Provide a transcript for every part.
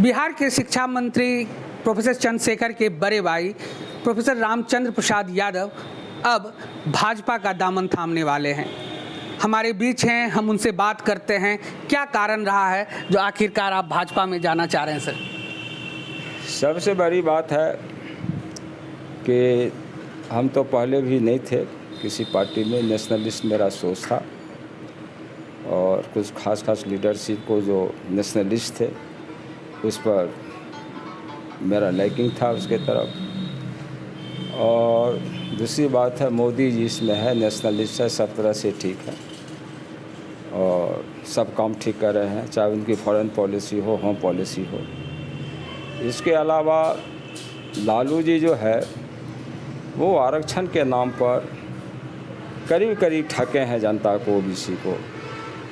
बिहार के शिक्षा मंत्री प्रोफेसर चंद्रशेखर के बड़े भाई प्रोफेसर रामचंद्र प्रसाद यादव अब भाजपा का दामन थामने वाले हैं। हमारे बीच हैं, हम उनसे बात करते हैं क्या कारण रहा है जो आखिरकार आप भाजपा में जाना चाह रहे हैं। सर, सबसे बड़ी बात है कि हम तो पहले भी नहीं थे किसी पार्टी में, नेशनलिस्ट मेरा सोच था और कुछ खास लीडरशिप को जो नेशनलिस्ट थे उस पर मेरा लाइकिंग था उसके तरफ। और दूसरी बात है मोदी जी इसमें है, नेशनलिस्ट है, सब तरह से ठीक है और सब काम ठीक कर रहे हैं, चाहे उनकी फॉरेन पॉलिसी हो, होम पॉलिसी हो। इसके अलावा लालू जी जो है वो आरक्षण के नाम पर करीब ठगे हैं जनता को, ओबीसी को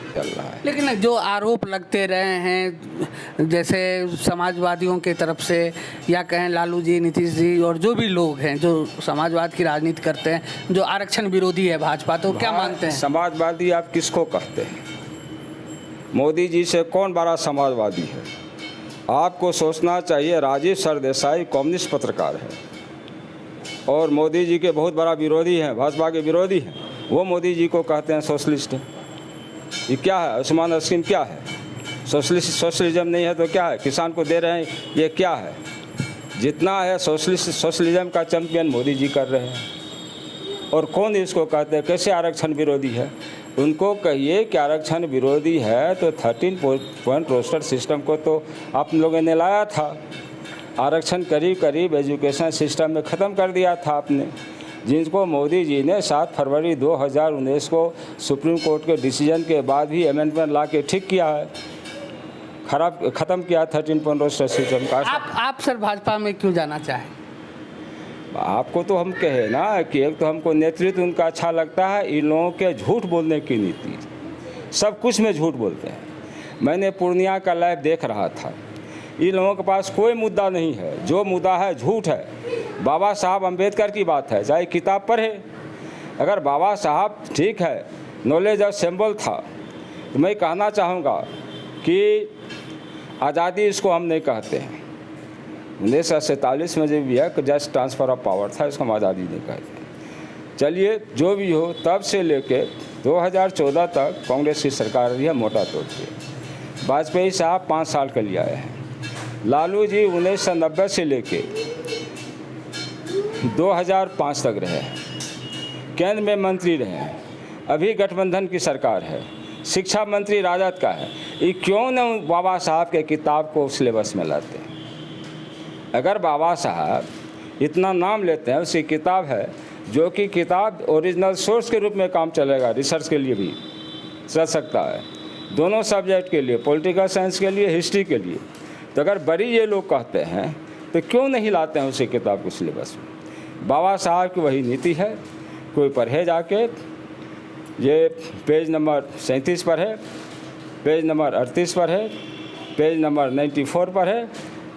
चल रहा है। लेकिन जो आरोप लगते रहे हैं जैसे समाजवादियों के तरफ से या कहें लालू जी, नीतीश जी और जो भी लोग हैं जो समाजवाद की राजनीति करते हैं, जो आरक्षण विरोधी है भाजपा, तो क्या मानते हैं? समाजवादी आप किसको कहते हैं? मोदी जी से कौन बड़ा समाजवादी है? आपको सोचना चाहिए, राजीव सरदेसाई कम्युनिस्ट पत्रकार है और मोदी जी के बहुत बड़ा विरोधी हैं, भाजपा के विरोधी हैं। वो मोदी जी को कहते हैं सोशलिस्ट। ये क्या है? उस्मान अस्किन क्या है? सोशलिज्म नहीं है तो क्या है? किसान को दे रहे हैं, ये क्या है? जितना है सोशलिज्म का चैंपियन मोदी जी कर रहे हैं। और कौन इसको कहते हैं? कैसे आरक्षण विरोधी है? उनको कहिए कि आरक्षण विरोधी है तो 13 पॉइंट रोस्टर सिस्टम को तो आप लोगों ने लाया था। आरक्षण करीब एजुकेशन सिस्टम में ख़त्म कर दिया था आपने, जिनको मोदी जी ने 7 फरवरी 2019 को सुप्रीम कोर्ट के डिसीजन के बाद भी अमेंडमेंट ला के ठीक किया है, ख़त्म किया 13 पॉइंट रोस्टर सिस्टम का। आप सर भाजपा में क्यों जाना चाहें? आपको तो हम कहे ना कि एक तो हमको नेतृत्व उनका अच्छा लगता है, इन लोगों के झूठ बोलने की नीति, सब कुछ में झूठ बोलते हैं। मैंने पूर्णिया का लाइव देख रहा था, इन लोगों के पास कोई मुद्दा नहीं है, जो मुद्दा है झूठ है। बाबा साहब अम्बेडकर की बात है, चाहे किताब पढ़े। अगर बाबा साहब ठीक है नॉलेज और सिंबल था तो मैं कहना चाहूँगा कि आज़ादी इसको हम नहीं कहते हैं। 1947 में जो भी है जस्ट ट्रांसफ़र ऑफ पावर था, इसको हम आज़ादी नहीं कहते। चलिए जो भी हो, तब से लेके 2014 तक कांग्रेस की सरकार रही है मोटा तौर पे। वाजपेयी साहब 5 साल के लिए आए हैं। लालू जी 1990 से लेके 2005 तक रहे हैं, केंद्र में मंत्री रहे हैं, अभी गठबंधन की सरकार है, शिक्षा मंत्री राजद का है। ये क्यों न बाबा साहब के किताब को सिलेबस में लाते हैं? अगर बाबा साहब इतना नाम लेते हैं, उसकी किताब है जो कि किताब ओरिजिनल सोर्स के रूप में काम चलेगा, रिसर्च के लिए भी चल सकता है, दोनों सब्जेक्ट के लिए, पॉलिटिकल साइंस के लिए, हिस्ट्री के लिए। तो अगर बड़ी ये लोग कहते हैं तो क्यों नहीं लाते हैं उसी किताब को सिलेबस में? बाबा साहब की वही नीति है, कोई पढ़े जाके, ये पेज नंबर 37 पर है, पेज नंबर 38 पर है, पेज नंबर 94 पर है,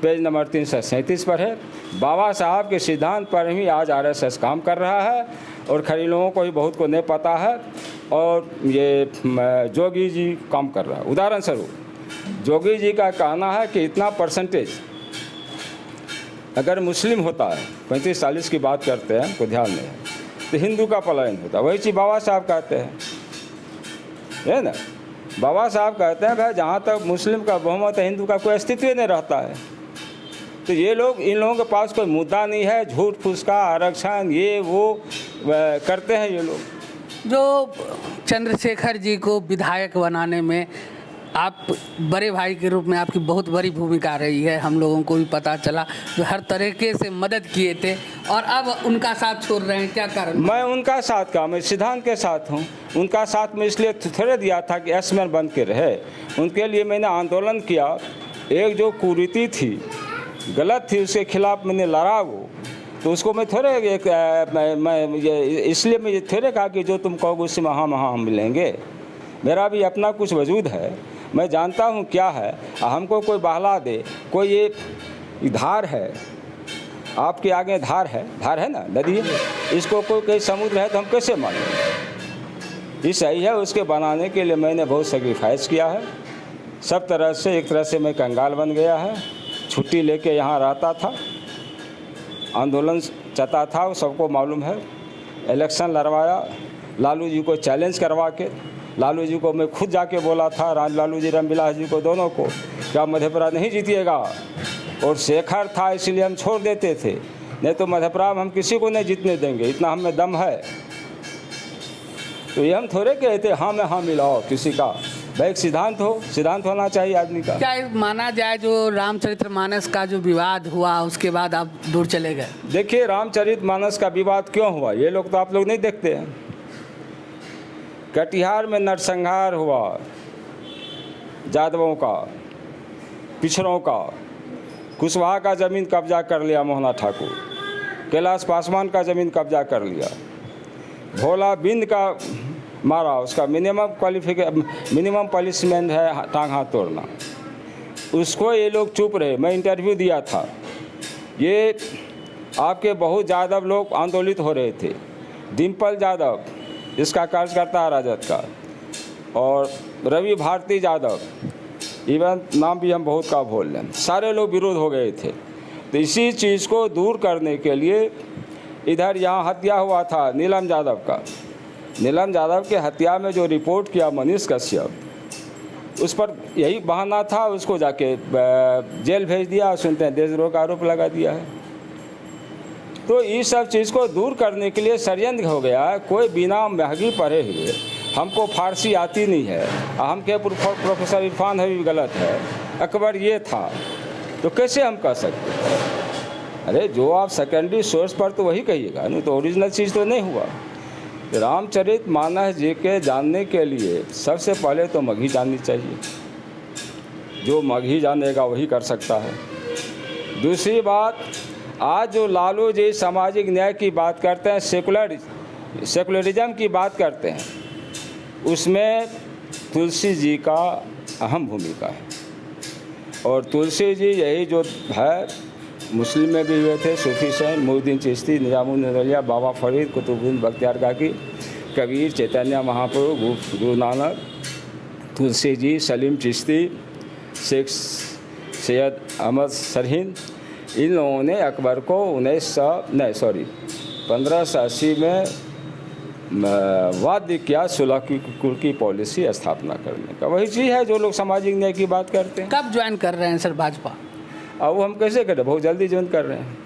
पेज नंबर 337 पर है। बाबा साहब के सिद्धांत पर ही आज आरएसएस काम कर रहा है और खरी लोगों को ही बहुत को नहीं पता है। और ये जोगी जी काम कर रहा है। उदाहरण स्वरूप जोगी जी का कहना है कि इतना परसेंटेज अगर मुस्लिम होता है, 35-40 की बात करते हैं, को ध्यान नहीं है, तो हिंदू का पलायन होता है। वही चीज़ बाबा साहब कहते हैं, है ना? बाबा साहब कहते हैं भाई जहाँ तक मुस्लिम का बहुमत है, हिंदू का कोई अस्तित्व नहीं रहता है। तो ये लोग, इन लोगों के पास कोई मुद्दा नहीं है, झूठ फुसका, आरक्षण, ये वो करते हैं ये लोग। जो चंद्रशेखर जी को विधायक बनाने में आप बड़े भाई के रूप में आपकी बहुत बड़ी भूमिका रही है, हम लोगों को भी पता चला, जो हर तरीके से मदद किए थे और अब उनका साथ छोड़ रहे हैं, क्या कारण? मैं उनका साथ का, मैं सिद्धांत के साथ हूँ। उनका साथ में इसलिए थोड़े दिया था कि एसमैन बन के रहे, उनके लिए मैंने आंदोलन किया। एक जो कुरीति थी, गलत थी, उसके खिलाफ मैंने लड़ा वो, तो उसको मैं थोड़े इसलिए मैं ये थोड़े कहा कि जो तुम कहोगे उससे हम मिलेंगे। मेरा भी अपना कुछ वजूद है, मैं जानता हूँ क्या है। हमको कोई बहला दे, कोई ये धार है, आपके आगे धार है ना, नदी है, इसको कोई समुद्र है तो हम कैसे मानेंगे? ये सही है, उसके बनाने के लिए मैंने बहुत सेक्रीफाइस किया है। सब तरह से, एक तरह से मैं कंगाल बन गया है। छुट्टी लेके यहाँ रहता था, आंदोलन चलता था, वो सबको मालूम है। इलेक्शन लड़वाया लालू जी को चैलेंज करवा के। लालू जी को मैं खुद जाके बोला था, लालू जी रामविलास जी को, दोनों को, क्या मधेपुरा नहीं जीतिएगा। और शेखर था इसलिए हम छोड़ देते थे, नहीं तो मधेपुरा में हम किसी को नहीं जीतने देंगे, इतना हम में दम है। तो ये हम थोड़े कहते हाँ में हाँ मिलाओ किसी का, भाई एक सिद्धांत होना चाहिए आदमी का। क्या माना जाए जो रामचरितमानस का जो विवाद हुआ उसके बाद आप दूर चले गए? देखिए, रामचरितमानस का विवाद क्यों हुआ ये लोग तो आप लोग नहीं देखते हैं। कटिहार में नरसंहार हुआ यादवों का, पिछड़ों का। कुशवाहा का ज़मीन कब्जा कर लिया मोहना ठाकुर, कैलाश पासवान का ज़मीन कब्जा कर लिया, भोला बिंद का मारा, उसका मिनिमम पनिशमेंट है टांग हाथ तोड़ना, उसको ये लोग चुप रहे। मैं इंटरव्यू दिया था, ये आपके बहुत यादव लोग आंदोलित हो रहे थे। डिम्पल यादव इसका कार्यकर्ता राजद का, और रवि भारती यादव, इवन नाम भी हम बहुत का बोल रहे हैं, सारे लोग विरोध हो गए थे। तो इसी चीज़ को दूर करने के लिए इधर यहाँ हत्या हुआ था नीलम यादव का। नीलम यादव के हत्या में जो रिपोर्ट किया मनीष कश्यप, उस पर यही बहाना था, उसको जाके जेल भेज दिया। सुनते हैं देशद्रोह का आरोप लगा दिया है। तो इस सब चीज़ को दूर करने के लिए षड्यंत्र हो गया है। कोई बिना महंगी पढ़े हुए, हमको फारसी आती नहीं है, हम के प्रोफेसर इरफान हबीब गलत है, अकबर ये था, तो कैसे हम कह सकते हैं? अरे जो आप सेकेंडरी सोर्स पर तो वही कहिएगा, नहीं तो ओरिजिनल चीज़ तो नहीं हुआ। रामचरितमानस जी के जानने के लिए सबसे पहले तो मगही जाननी चाहिए, जो मगही जानेगा वही कर सकता है। दूसरी बात, आज जो लालू जी सामाजिक न्याय की बात करते हैं, सेकुलरिज्म की बात करते हैं, उसमें तुलसी जी का अहम भूमिका है। और तुलसी जी यही जो है, मुस्लिम में भी हुए थे, सूफी सैन, मोहिउद्दीन चिश्ती, निजामुद्दीन औलिया, बाबा फरीद, कुतुबुद्दीन बख्तियार काकी, कबीर, चैतन्य महाप्रभु, गुरु नानक, तुलसी जी, सलीम चिश्ती, शेख सैयद अहमद सरहिंद, इन लोगों ने अकबर को 1580 में वाद्य किया सुलह की पॉलिसी स्थापना करने का। वही चीज़ है जो लोग सामाजिक न्याय की बात करते हैं। कब ज्वाइन कर रहे हैं सर भाजपा? अब वो हम कैसे करें, बहुत जल्दी ज्वाइन कर रहे हैं।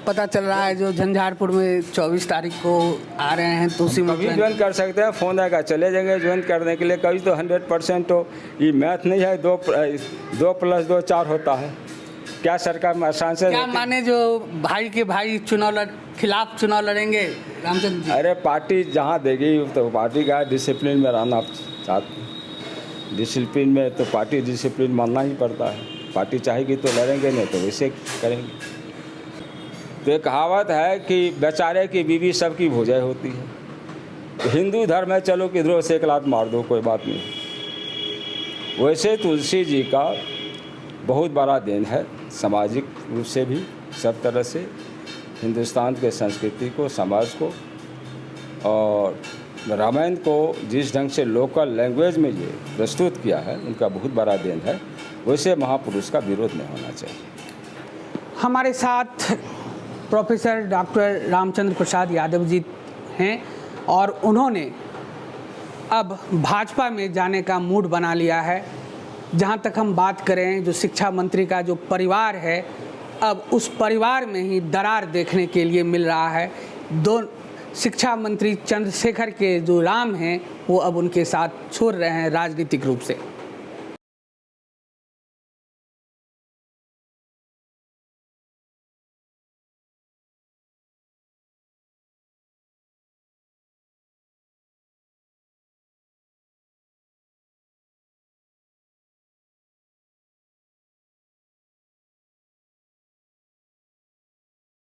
पता चल रहा है जो झंझारपुर में 24 तारीख को आ रहे हैं, तो उसी में कभी ज्वाइन कर सकते हैं, फ़ोन आएगा चले जाएंगे ज्वाइन करने के लिए। कभी तो 100% हो, ये मैथ नहीं है, 2 + 2 4 होता है। क्या सरकार में आसान से क्या माने जो भाई के भाई खिलाफ चुनाव लड़ेंगे रामचंद्र जी? अरे पार्टी जहाँ देगी तो पार्टी का डिसिप्लिन में रहना चाहते, डिसिप्लिन में तो पार्टी डिसिप्लिन मानना ही पड़ता है। पार्टी चाहेगी तो लड़ेंगे, नहीं तो वैसे करेंगे। तो एक कहावत है कि बेचारे की बीवी सबकी भोजाई होती है। तो हिंदू धर्म है, चलो किधरों से एक लात मार दो, कोई बात नहीं। वैसे तुलसी जी का बहुत बड़ा देन है, सामाजिक रूप से भी, सब तरह से हिंदुस्तान के संस्कृति को, समाज को, और रामायण को जिस ढंग से लोकल लैंग्वेज में ये प्रस्तुत किया है, उनका बहुत बड़ा देन है। वैसे महापुरुष का विरोध नहीं होना चाहिए। हमारे साथ प्रोफेसर डॉक्टर रामचंद्र प्रसाद यादव जी हैं, और उन्होंने अब भाजपा में जाने का मूड बना लिया है। जहाँ तक हम बात करें, जो शिक्षा मंत्री का जो परिवार है, अब उस परिवार में ही दरार देखने के लिए मिल रहा है। दो शिक्षा मंत्री चंद्रशेखर के जो राम हैं, वो अब उनके साथ छोड़ रहे हैं राजनीतिक रूप से।